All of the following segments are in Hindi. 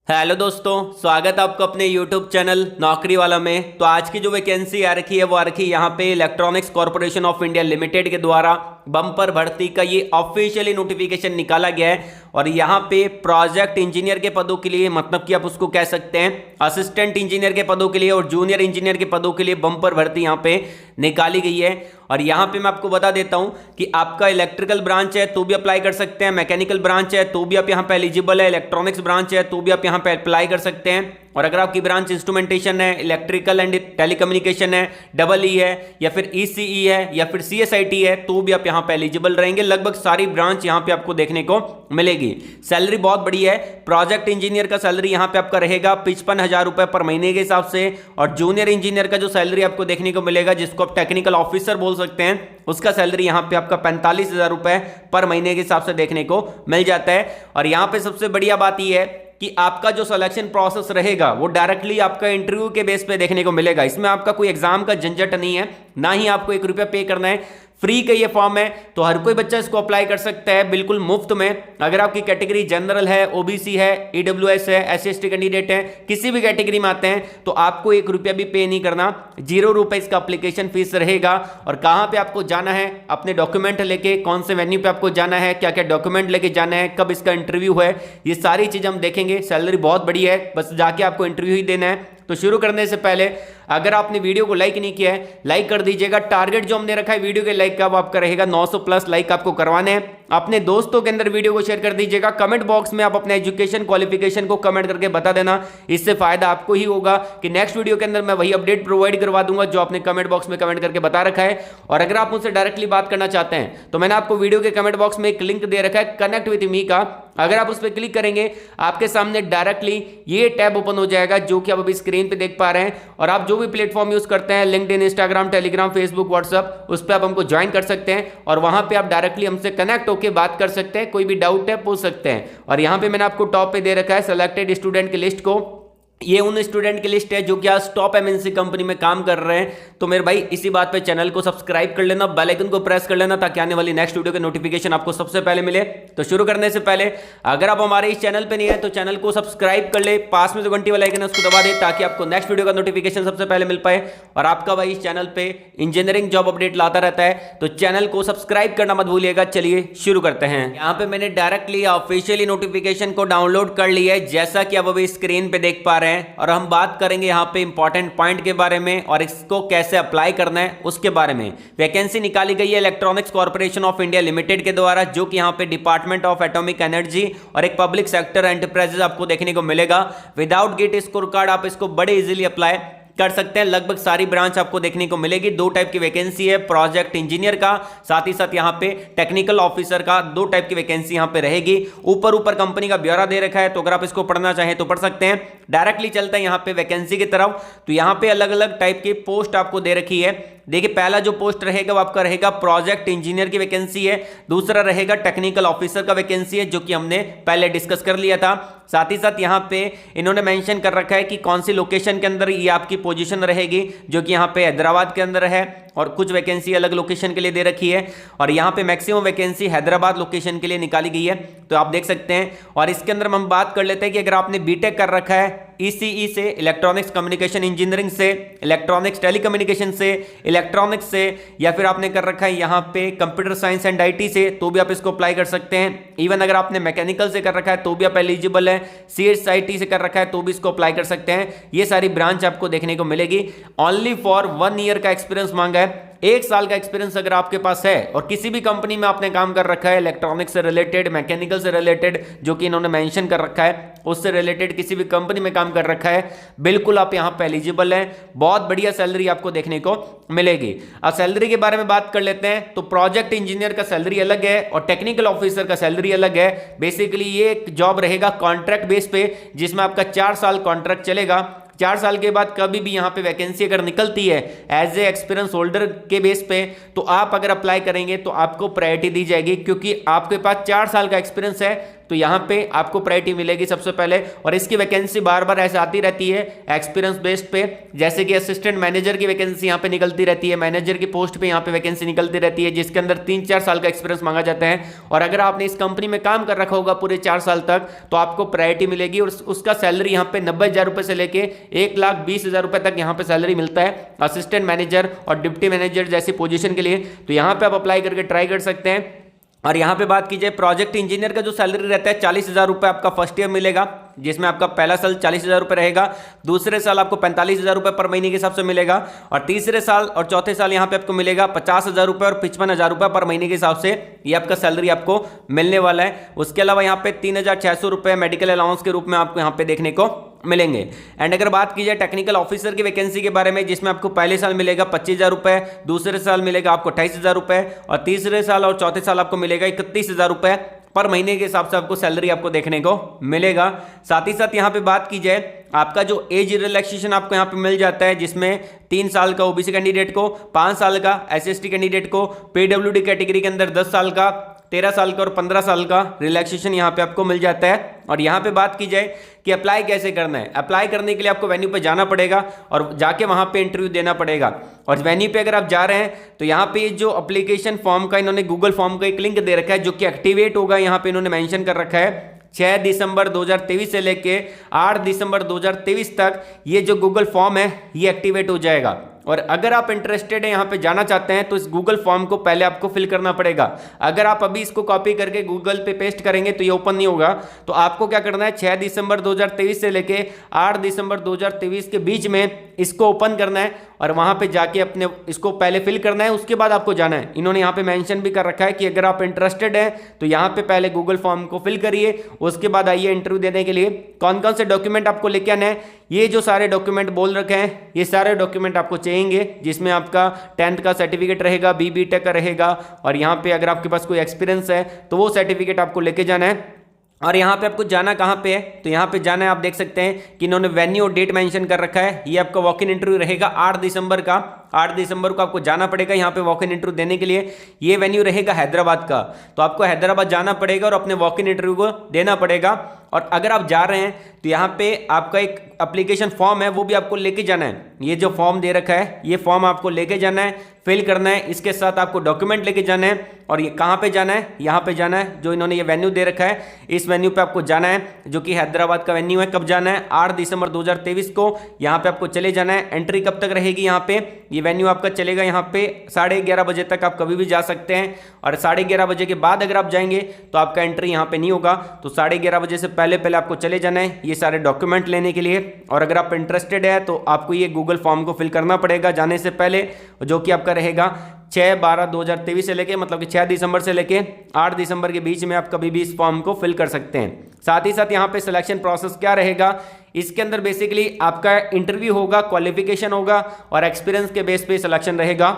हेलो दोस्तों, स्वागत है आपको अपने YouTube चैनल नौकरी वाला में। तो आज की जो वैकेंसी आ रखी है वो आ रखी है यहाँ पे electronics corporation of India limited के द्वारा बम्पर भर्ती का ये ऑफिशियली नोटिफिकेशन निकाला गया है। और यहाँ पे प्रोजेक्ट इंजीनियर के पदों के लिए, मतलब कि आप उसको कह सकते हैं असिस्टेंट इंजीनियर के पदों के लिए और जूनियर इंजीनियर के पदों के लिए बम्पर भर्ती यहाँ पे निकाली गई है। और यहाँ पे मैं आपको बता देता हूँ कि आपका इलेक्ट्रिकल ब्रांच है तो भी अप्लाई कर सकते हैं, मैकेनिकल ब्रांच है तो भी आप यहाँ पे एलिजिबल है, इलेक्ट्रॉनिक्स ब्रांच है तो भी आप यहाँ पे अप्लाई कर सकते हैं। और अगर आपकी ब्रांच इंस्ट्रूमेंटेशन है, इलेक्ट्रिकल एंड टेलीकम्युनिकेशन है, डबल ई है या फिर ईसीई है या फिर सीएसआईटी है तो भी आप यहाँ पे एलिजिबल रहेंगे। लगभग सारी ब्रांच यहाँ पे आपको देखने को मिलेगी। सैलरी बहुत बड़ी है। प्रोजेक्ट इंजीनियर का सैलरी यहाँ पे आपका रहेगा 55,000 रुपए पर महीने के हिसाब से। और जूनियर इंजीनियर का जो सैलरी आपको देखने को मिलेगा, जिसको आप टेक्निकल ऑफिसर बोल सकते हैं, उसका सैलरी यहाँ पे आपका 45,000 रुपए पर महीने के हिसाब से देखने को मिल जाता है। और यहाँ पे सबसे बढ़िया बात यह है कि आपका जो सिलेक्शन प्रोसेस रहेगा वो डायरेक्टली आपका इंटरव्यू के बेस पे देखने को मिलेगा। इसमें आपका कोई एग्जाम का झंझट नहीं है, ना ही आपको 1 रुपया पे करना है। फ्री का ये फॉर्म है तो हर कोई बच्चा इसको अप्लाई कर सकता है बिल्कुल मुफ्त में। अगर आपकी कैटेगरी जनरल है, ओबीसी है, ईडब्ल्यूएस है, एससी/एसटी कैंडिडेट है, किसी भी कैटेगरी में आते हैं तो आपको 1 रुपया भी पे नहीं करना। 0 रुपए इसका एप्लीकेशन फीस रहेगा। और कहाँ पे आपको जाना है, अपने डॉक्यूमेंट लेके, कौन से वेन्यू पे आपको जाना है, क्या क्या डॉक्यूमेंट लेके जाना है, कब इसका इंटरव्यू है, ये सारी चीज़ हम देखेंगे। सैलरी बहुत बड़ी है, बस जाके आपको इंटरव्यू ही देना है। तो शुरू करने से पहले अगर आपने वीडियो को लाइक नहीं किया है, लाइक कर दीजिएगा। टारगेट जो हमने रखा है वीडियो के लाइक का वो आपका रहेगा 900 प्लस लाइक आपको करवाने हैं। अपने दोस्तों के अंदर वीडियो को शेयर कर दीजिएगा। कमेंट बॉक्स में आप अपने एजुकेशन क्वालिफिकेशन को कमेंट करके बता देना। इससे फायदा आपको ही होगा कि नेक्स्ट वीडियो के अंदर मैं वही अपडेट प्रोवाइड करवा दूंगा जो आपने कमेंट बॉक्स में कमेंट करके बता रखा है। और अगर आप मुझसे डायरेक्टली बात करना चाहते हैं तो मैंने आपको वीडियो के कमेंट बॉक्स में एक लिंक दे रखा है कनेक्ट विद मी का। अगर आप उस पर क्लिक करेंगे आपके सामने डायरेक्टली ये टैब ओपन हो जाएगा जो कि आप अभी स्क्रीन पे देख पा रहे हैं। और आप जो भी प्लेटफॉर्म यूज करते हैं, LinkedIn, Instagram, Telegram, Facebook, WhatsApp, उस पर आप हमको ज्वाइन कर सकते हैं और वहां पे आप डायरेक्टली हमसे कनेक्ट होकर बात कर सकते हैं। कोई भी डाउट है पूछ सकते हैं। और यहां पे मैंने आपको टॉप पे दे रखा है सिलेक्टेड स्टूडेंट की लिस्ट को। ये उन स्टूडेंट की लिस्ट है जो कि आज टॉप एमएनसी कंपनी में काम कर रहे हैं। तो मेरे भाई इसी बात पे चैनल को सब्सक्राइब कर लेना, बेल आइकन को प्रेस कर लेना ताकि आने वाली नेक्स्ट वीडियो के नोटिफिकेशन आपको सबसे पहले मिले। तो शुरू करने से पहले अगर आप हमारे इस चैनल पे नहीं है तो चैनल को सब्सक्राइब कर ले, पास में जो घंटी वाला आइकन है उसको दबा दे ताकि आपको नेक्स्ट वीडियो का नोटिफिकेशन सबसे पहले मिल पाए। और आपका भाई इस चैनल पे इंजीनियरिंग जॉब अपडेट लाता रहता है तो चैनल को सब्सक्राइब करना मत भूलिएगा। चलिए शुरू करते हैं। यहाँ पे मैंने डायरेक्टली ऑफिशियली नोटिफिकेशन को डाउनलोड कर लिया है जैसा कि आप अभी स्क्रीन पे देख पा रहे हैं। और हम बात करेंगे यहाँ पे इंपॉर्टेंट पॉइंट के बारे में और इसको कैसे अप्लाई करना है उसके बारे में। वैकेंसी निकाली गई है electronics corporation of India limited के द्वारा, जो कि यहाँ पे डिपार्टमेंट ऑफ एटॉमिक एनर्जी और एक पब्लिक सेक्टर एंटरप्राइजेस आपको देखने को मिलेगा। विदाउट गेट स्कोर कार्ड आप इसको बड़े इजीली अप्लाई कर सकते हैं। लगभग सारी ब्रांच आपको देखने को मिलेगी। 2 टाइप की वैकेंसी है, प्रोजेक्ट इंजीनियर का, साथ ही साथ यहाँ पे टेक्निकल ऑफिसर का। 2 टाइप की वैकेंसी यहाँ पे रहेगी। ऊपर कंपनी का ब्यौरा दे रखा है तो अगर आप इसको पढ़ना चाहें तो पढ़ सकते हैं। डायरेक्टली चलते हैं यहाँ पे वैकेंसी की तरफ। तो यहाँ पे अलग अलग टाइप की पोस्ट आपको दे रखी है। देखिए पहला जो पोस्ट रहेगा वो आपका रहेगा प्रोजेक्ट इंजीनियर की वैकेंसी है। दूसरा रहेगा टेक्निकल ऑफिसर का वैकेंसी है जो कि हमने पहले डिस्कस कर लिया था। साथ ही साथ यहाँ पे इन्होंने मेंशन कर रखा है कि कौन सी लोकेशन के अंदर ये आपकी पोजीशन रहेगी, जो कि यहाँ पे हैदराबाद के अंदर है। और कुछ वैकेंसी अलग लोकेशन के लिए दे रखी है और यहाँ पे मैक्सिमम वैकेंसी हैदराबाद लोकेशन के लिए निकाली गई है तो आप देख सकते हैं। और इसके अंदर हम बात कर लेते हैं कि अगर आपने बीटेक कर रखा है ईसीई से, इलेक्ट्रॉनिक्स कम्युनिकेशन इंजीनियरिंग से, इलेक्ट्रॉनिक्स टेलीकम्युनिकेशन से, इलेक्ट्रॉनिक्स से, या फिर आपने कर रखा है यहाँ पे कंप्यूटर साइंस एंड आईटी से तो भी आप इसको अप्लाई कर सकते हैं। इवन अगर आपने मैकेनिकल से कर रखा है तो भी आप एलिजिबल है। सीएसआईटी से कर रखा है तो भी इसको अप्लाई कर सकते हैं। ये सारी ब्रांच आपको देखने को मिलेगी। ओनली फॉर 1 ईयर का एक्सपीरियंस मांगा है। 1 साल का एक्सपीरियंस अगर आपके पास है और किसी भी कंपनी में आपने काम कर रखा है इलेक्ट्रॉनिक्स से रिलेटेड, मैकेनिकल से रिलेटेड, जो कि इन्होंने मेंशन कर रखा है, उससे रिलेटेड किसी भी कंपनी में काम कर रखा है, बिल्कुल आप यहां पे एलिजिबल हैं। बहुत बढ़िया सैलरी आपको देखने को मिलेगी। अब सैलरी के बारे में बात कर लेते हैं। तो प्रोजेक्ट इंजीनियर का सैलरी अलग है और टेक्निकल ऑफिसर का सैलरी अलग है। बेसिकली ये एक जॉब रहेगा कॉन्ट्रैक्ट बेस पे, जिसमें आपका 4 साल कॉन्ट्रैक्ट चलेगा। 4 साल के बाद कभी भी यहाँ पे वैकेंसी अगर निकलती है एज ए एक्सपीरियंस होल्डर के बेस पे तो आप अगर अप्लाई करेंगे तो आपको प्रायोरिटी दी जाएगी, क्योंकि आपके पास 4 साल का एक्सपीरियंस है तो यहाँ पे आपको प्रायोरिटी मिलेगी सबसे पहले। और इसकी वैकेंसी बार बार ऐसे आती रहती है एक्सपीरियंस बेस्ड पे, जैसे कि असिस्टेंट मैनेजर की वैकेंसी यहाँ पे निकलती रहती है, मैनेजर की पोस्ट पे यहाँ पे वैकेंसी निकलती रहती है, जिसके अंदर 3-4 साल का एक्सपीरियंस मांगा जाता है। और अगर आपने इस कंपनी में काम कर रखा होगा पूरे 4 साल तक तो आपको प्रायोरिटी मिलेगी। और उसका सैलरी यहाँ पे 90,000 रुपए से लेके 1,20,000 रुपए तक यहाँ पे सैलरी मिलता है असिस्टेंट मैनेजर और डिप्टी मैनेजर जैसी पोजीशन के लिए। तो यहाँ पे आप अप्लाई करके ट्राई कर सकते हैं। और यहाँ पे बात की जाए प्रोजेक्ट इंजीनियर का जो सैलरी रहता है 40,000 रुपये आपका फर्स्ट ईयर मिलेगा, जिसमें आपका पहला साल 40,000 रुपये रहेगा, दूसरे साल आपको 45,000 रुपये पर महीने के हिसाब से मिलेगा, और तीसरे साल और चौथे साल यहाँ पे आपको मिलेगा 50,000 रुपये और 55,000 रुपये पर महीने के हिसाब से ये आपका सैलरी आपको मिलने वाला है। उसके अलावा यहाँ पे 3,600 रुपये मेडिकल अलाउंस के रूप में आपको यहाँ पे देखने को मिलेंगे। एंड अगर बात की जाए टेक्निकल ऑफिसर की वैकेंसी के बारे में, जिसमें आपको पहले साल मिलेगा 25,000 रुपये, दूसरे साल मिलेगा आपको 28,000 रुपये, और तीसरे साल और चौथे साल आपको मिलेगा 31,000 रुपये पर महीने के हिसाब से आपको सैलरी आपको देखने को मिलेगा। साथ ही साथ यहाँ पे बात की जाए आपका जो एज रिलैक्सेशन आपको यहाँ पे मिल जाता है, जिसमें 3 साल का ओबीसी कैंडिडेट को, 5 साल का एसएसटी कैंडिडेट को, पीडब्ल्यूडी कैटेगरी के अंदर 10 साल का, 13 साल का और 15 साल का रिलैक्सेशन यहाँ पे आपको मिल जाता है। और यहाँ पे बात की जाए कि अप्लाई कैसे करना है, अप्लाई करने के लिए आपको वेन्यू पे जाना पड़ेगा और जाके वहाँ पे इंटरव्यू देना पड़ेगा। और वेन्यू पे अगर आप जा रहे हैं तो यहाँ पे जो एप्लीकेशन फॉर्म का इन्होंने गूगल फॉर्म का एक लिंक दे रखा है जो कि एक्टिवेट होगा, यहाँ पे इन्होंने मेंशन कर रखा है 6 दिसंबर 2023 से लेके 8 दिसंबर 2023 तक ये जो गूगल फॉर्म है ये एक्टिवेट हो जाएगा। और अगर आप इंटरेस्टेड हैं यहाँ पे जाना चाहते हैं तो इस गूगल फॉर्म को पहले आपको फिल करना पड़ेगा। अगर आप अभी इसको कॉपी करके गूगल पे पेस्ट करेंगे तो ये ओपन नहीं होगा। तो आपको क्या करना है, 6 दिसंबर 2023 से लेके 8 दिसंबर 2023 के बीच में इसको ओपन करना है और वहाँ पे जाके अपने इसको पहले फिल करना है, उसके बाद आपको जाना है। इन्होंने यहाँ पे मेंशन भी कर रखा है कि अगर आप इंटरेस्टेड हैं तो यहाँ पे पहले गूगल फॉर्म को फिल करिए, उसके बाद आइए इंटरव्यू देने के लिए। कौन कौन से डॉक्यूमेंट आपको लेके आना है, ये जो सारे डॉक्यूमेंट बोल रखे हैं ये सारे डॉक्यूमेंट आपको चाहिए, जिसमें आपका 10th का सर्टिफिकेट रहेगा, BB टेक का रहेगा, और यहाँ पे अगर आपके पास कोई एक्सपीरियंस है तो वो सर्टिफिकेट आपको लेके जाना है। और यहाँ पे आपको जाना कहाँ पे है, तो यहाँ पे जाना है, आप देख सकते हैं कि इन्होंने वेन्यू और डेट मेंशन कर रखा है। ये आपका वॉक इन इंटरव्यू रहेगा 8 दिसंबर का, 8 दिसंबर को आपको जाना पड़ेगा यहाँ पे वॉक इन इंटरव्यू देने के लिए। ये वेन्यू रहेगा हैदराबाद का, तो आपको हैदराबाद जाना पड़ेगा और अपने वॉक इन इंटरव्यू को देना पड़ेगा। और अगर आप जा रहे हैं तो यहाँ पे आपका एक एप्लीकेशन फॉर्म है वो भी आपको लेके जाना है। ये जो फॉर्म दे रखा है ये फॉर्म आपको लेके जाना है, फिल करना है, इसके साथ आपको डॉक्यूमेंट लेके जाना है। और ये कहाँ पे जाना है, यहाँ पे जाना है, जो इन्होंने ये वेन्यू दे रखा है इस वेन्यू पे आपको जाना है, जो कि हैदराबाद का वेन्यू है। कब जाना है, 8 दिसंबर 2023 को यहाँ पे आपको चले जाना है। एंट्री कब तक रहेगी, यहाँ पे ये वेन्यू आपका चलेगा यहाँ पे 11:30 बजे तक, आप कभी भी जा सकते हैं। और 11:30 बजे के बाद अगर आप जाएंगे तो आपका एंट्री यहाँ पे नहीं होगा, तो 11:30 बजे से पहले पहले आपको चले जाना है ये सारे डॉक्यूमेंट लेने के लिए। और अगर आप इंटरेस्टेड है तो आपको ये गूगल फॉर्म को फिल करना पड़ेगा जाने से पहले, जो कि आपका रहेगा 6/12/2023 से लेके, मतलब कि 6 दिसंबर से लेके 8 दिसंबर के बीच में आप कभी भी इस फॉर्म को फिल कर सकते हैं। साथ ही साथ यहाँ पे सिलेक्शन प्रोसेस क्या रहेगा, इसके अंदर बेसिकली आपका इंटरव्यू होगा, क्वालिफिकेशन होगा और एक्सपीरियंस के बेस पे सिलेक्शन रहेगा,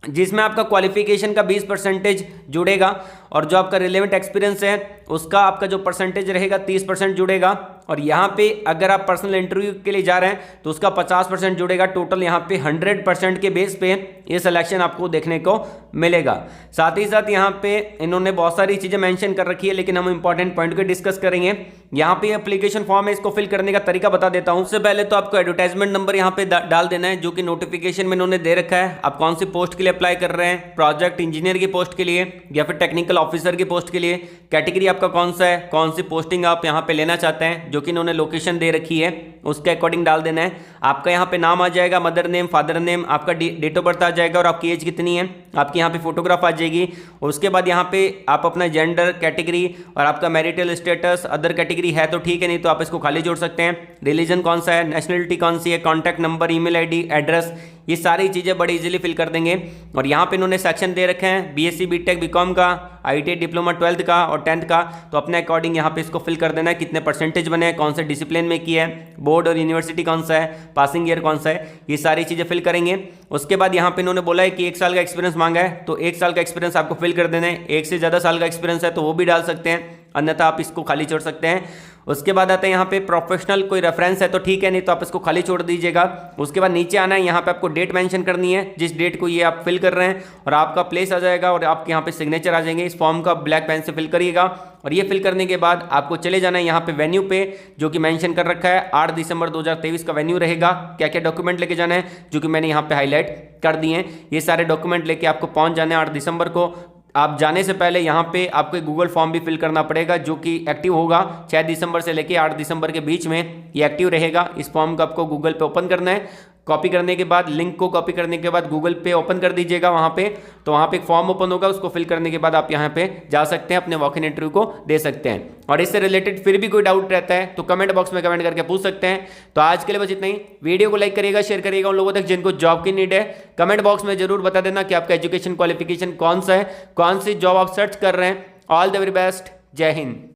जिसमें आपका क्वालिफिकेशन का 20% जुड़ेगा और जो आपका रिलेवेंट एक्सपीरियंस है उसका आपका जो परसेंटेज रहेगा 30% जुड़ेगा। और यहाँ पे अगर आप पर्सनल इंटरव्यू के लिए जा रहे हैं तो उसका 50% जुड़ेगा। टोटल यहाँ पे 100% के बेस पे ये सिलेक्शन आपको देखने को मिलेगा। साथ ही साथ यहाँ पे इन्होंने बहुत सारी चीज़ें मेंशन कर रखी है, लेकिन हम इंपॉर्टेंट पॉइंट को डिस्कस करेंगे। यहाँ पे एप्लीकेशन फॉर्म है, इसको फिल करने का तरीका बता देता हूँ। उससे पहले तो आपको एडवर्टाइजमेंट नंबर यहाँ पे डाल देना है, जो कि नोटिफिकेशन में इन्होंने दे रखा है। आप कौन सी पोस्ट के लिए अप्लाई कर रहे हैं, प्रोजेक्ट इंजीनियर की पोस्ट के लिए या फिर टेक्निकल ऑफिसर की पोस्ट के लिए, कैटेगरी आपका कौन सा है, कौन सी पोस्टिंग आप यहाँ पे लेना चाहते हैं, जो कि इन्होंने लोकेशन दे रखी है उसके अकॉर्डिंग डाल देना है। आपका यहाँ पे नाम आ जाएगा, मदर नेम, फादर नेम, आपका डेट ऑफ बर्थ आ जाएगा और आपकी एज कितनी है, आपकी यहाँ पे फोटोग्राफ आ जाएगी। और उसके बाद यहाँ पे आप अपना जेंडर, कैटेगरी और आपका मैरिटल स्टेटस, अदर कैटेगरी है तो ठीक है, नहीं तो आप इसको खाली जोड़ सकते हैं। रिलीजन कौन सा है, नेशनलिटी कौन सी है, contact number, email ID, address, ये सारी चीज़ें बड़ी इजीली फिल कर देंगे। और यहाँ पे इन्होंने सेक्शन दे रखे हैं बीएससी, बीटेक, बीकॉम का, आईटीआई डिप्लोमा 12th का और 10th का, तो अपने अकॉर्डिंग यहाँ पे इसको फिल कर देना है, कितने परसेंटेज बने, कौन से डिसिप्लिन में किया है, बोर्ड और यूनिवर्सिटी कौन सा है, पासिंग ईयर कौन सा है, ये सारी चीज़ें फिल करेंगे। उसके बाद यहाँ पे इन्होंने बोला है कि 1 साल का एक्सपीरियंस मांगा है, तो 1 साल का एक्सपीरियंस आपको फिल कर देना है। 1 से ज़्यादा साल का एक्सपीरियंस है तो वो भी डाल सकते हैं, अन्यथा आप इसको खाली छोड़ सकते हैं। उसके बाद आता है यहाँ पे प्रोफेशनल, कोई रेफरेंस है तो ठीक है, नहीं तो आप इसको खाली छोड़ दीजिएगा। उसके बाद नीचे आना है, यहाँ पे आपको डेट मेंशन करनी है, जिस डेट को ये आप फिल कर रहे हैं, और आपका प्लेस आ जाएगा और आपके यहाँ पे सिग्नेचर आ जाएंगे। इस फॉर्म का ब्लैक पेन से फिल करिएगा और ये फिल करने के बाद आपको चले जाना है यहाँ पे वेन्यू पे, जो कि मेंशन कर रखा है 8 दिसंबर 2023 का वेन्यू रहेगा। क्या क्या डॉक्यूमेंट लेके जाना है, जो कि मैंने यहाँ पे हाईलाइट कर दिए हैं। ये सारे डॉक्यूमेंट लेके आपको पहुंच जाना है 8 दिसंबर को। आप जाने से पहले यहाँ पे आपको एक गूगल फॉर्म भी फिल करना पड़ेगा, जो कि एक्टिव होगा 6 दिसंबर से लेके 8 दिसंबर के बीच में ये एक्टिव रहेगा। इस फॉर्म को आपको गूगल पे ओपन करना है। कॉपी करने के बाद, लिंक को कॉपी करने के बाद गूगल पे ओपन कर दीजिएगा वहाँ पे, तो वहाँ पे एक फॉर्म ओपन होगा, उसको फिल करने के बाद आप यहाँ पे जा सकते हैं, अपने वॉक इन इंटरव्यू को दे सकते हैं। और इससे रिलेटेड फिर भी कोई डाउट रहता है तो कमेंट बॉक्स में कमेंट करके पूछ सकते हैं। तो आज के लिए बस इतना ही। वीडियो को लाइक करिएगा, शेयर करिएगा उन लोगों तक जिनको जॉब की नीड है। कमेंट बॉक्स में जरूर बता देना कि आपका एजुकेशन क्वालिफिकेशन कौन सा है, कौन सी जॉब आप सर्च कर रहे हैं। ऑल द वेरी बेस्ट, जय हिंद।